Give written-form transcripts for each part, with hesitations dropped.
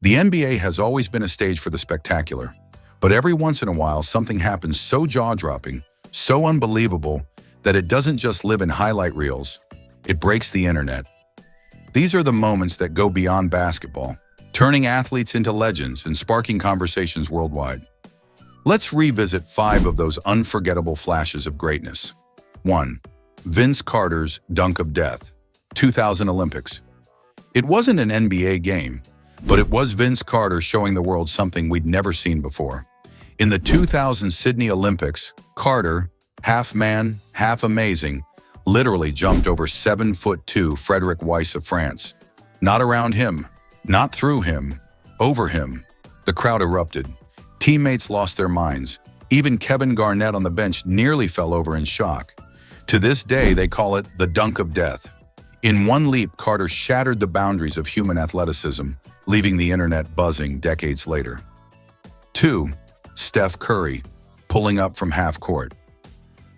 The NBA has always been a stage for the spectacular, but every once in a while something happens so jaw-dropping, so unbelievable, that it doesn't just live in highlight reels, it breaks the internet. These are the moments that go beyond basketball, turning athletes into legends and sparking conversations worldwide. Let's revisit 5 of those unforgettable flashes of greatness. 1. Vince Carter's dunk of death, 2000 Olympics. It wasn't an NBA game, but it was Vince Carter showing the world something we'd never seen before. In the 2000 Sydney Olympics, Carter, half man, half amazing, literally jumped over 7'2" Frederic Weiss of France. Not around him, not through him, over him. The crowd erupted. Teammates lost their minds. Even Kevin Garnett on the bench nearly fell over in shock. To this day, they call it the dunk of death. In one leap, Carter shattered the boundaries of human athleticism, leaving the internet buzzing decades later. 2. Steph Curry, pulling up from half court.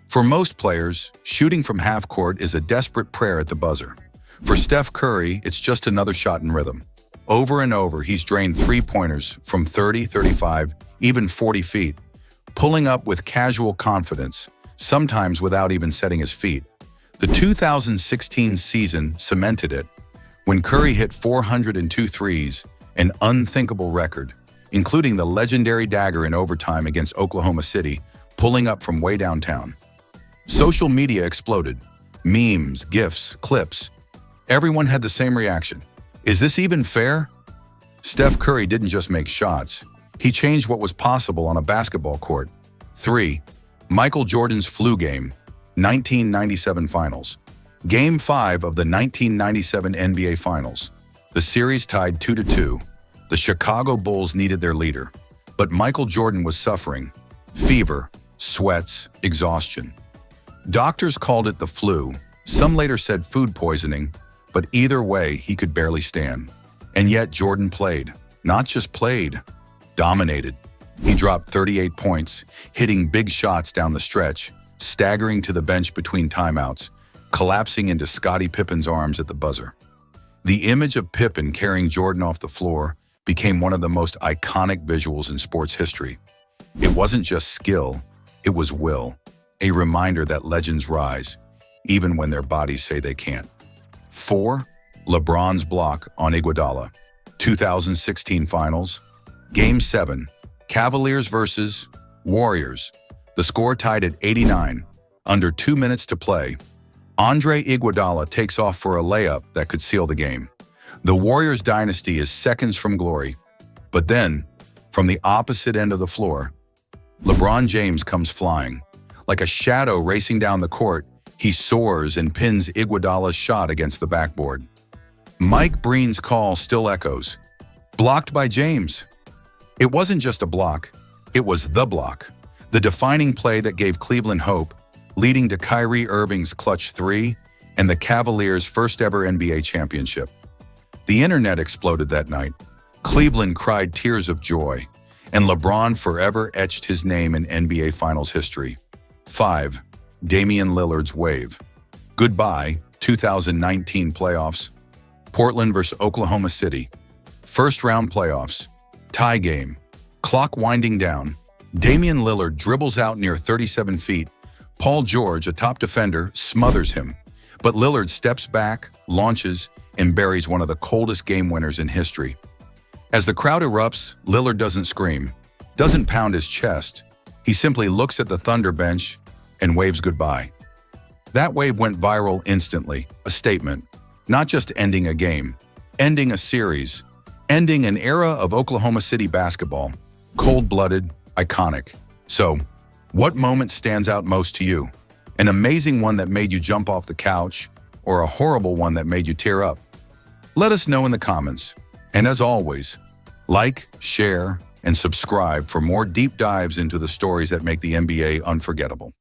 For most players, shooting from half court is a desperate prayer at the buzzer. For Steph Curry, it's just another shot in rhythm. Over and over, he's drained three-pointers from 30, 35, even 40 feet, pulling up with casual confidence, sometimes without even setting his feet. The 2016 season cemented it, when Curry hit 402 threes, an unthinkable record, including the legendary dagger in overtime against Oklahoma City, pulling up from way downtown. Social media exploded. Memes, GIFs, clips. Everyone had the same reaction. Is this even fair? Steph Curry didn't just make shots. He changed what was possible on a basketball court. 3. Michael Jordan's flu game, 1997 Finals. Game 5 of the 1997 NBA Finals. The series tied 2-2. The Chicago Bulls needed their leader, but Michael Jordan was suffering. Fever, sweats, exhaustion. Doctors called it the flu. Some later said food poisoning, but either way, he could barely stand. And yet Jordan played. Not just played, dominated. He dropped 38 points, hitting big shots down the stretch, staggering to the bench between timeouts, collapsing into Scottie Pippen's arms at the buzzer. The image of Pippen carrying Jordan off the floor became one of the most iconic visuals in sports history. It wasn't just skill, it was will, a reminder that legends rise, even when their bodies say they can't. 4. LeBron's block on Iguodala, 2016 Finals. Game 7, Cavaliers versus Warriors. The score tied at 89, under 2 minutes to play. Andre Iguodala takes off for a layup that could seal the game. The Warriors dynasty is seconds from glory. But then, from the opposite end of the floor, LeBron James comes flying. Like a shadow racing down the court, he soars and pins Iguodala's shot against the backboard. Mike Breen's call still echoes. Blocked by James. It wasn't just a block, it was the block. The defining play that gave Cleveland hope, leading to Kyrie Irving's clutch 3 and the Cavaliers' first ever NBA championship. The internet exploded that night. Cleveland cried tears of joy, and LeBron forever etched his name in NBA Finals history. 5. Damian Lillard's wave. Goodbye, 2019 playoffs. Portland vs. Oklahoma City. First round playoffs. Tie game. Clock winding down. Damian Lillard dribbles out near 37 feet. Paul George, a top defender, smothers him. But Lillard steps back, launches, and buries one of the coldest game winners in history. As the crowd erupts, Lillard doesn't scream, doesn't pound his chest. He simply looks at the Thunder bench and waves goodbye. That wave went viral instantly, a statement. Not just ending a game, ending a series, ending an era of Oklahoma City basketball. Cold-blooded, iconic. So, what moment stands out most to you? An amazing one that made you jump off the couch, or a horrible one that made you tear up? Let us know in the comments. And as always, like, share, and subscribe for more deep dives into the stories that make the NBA unforgettable.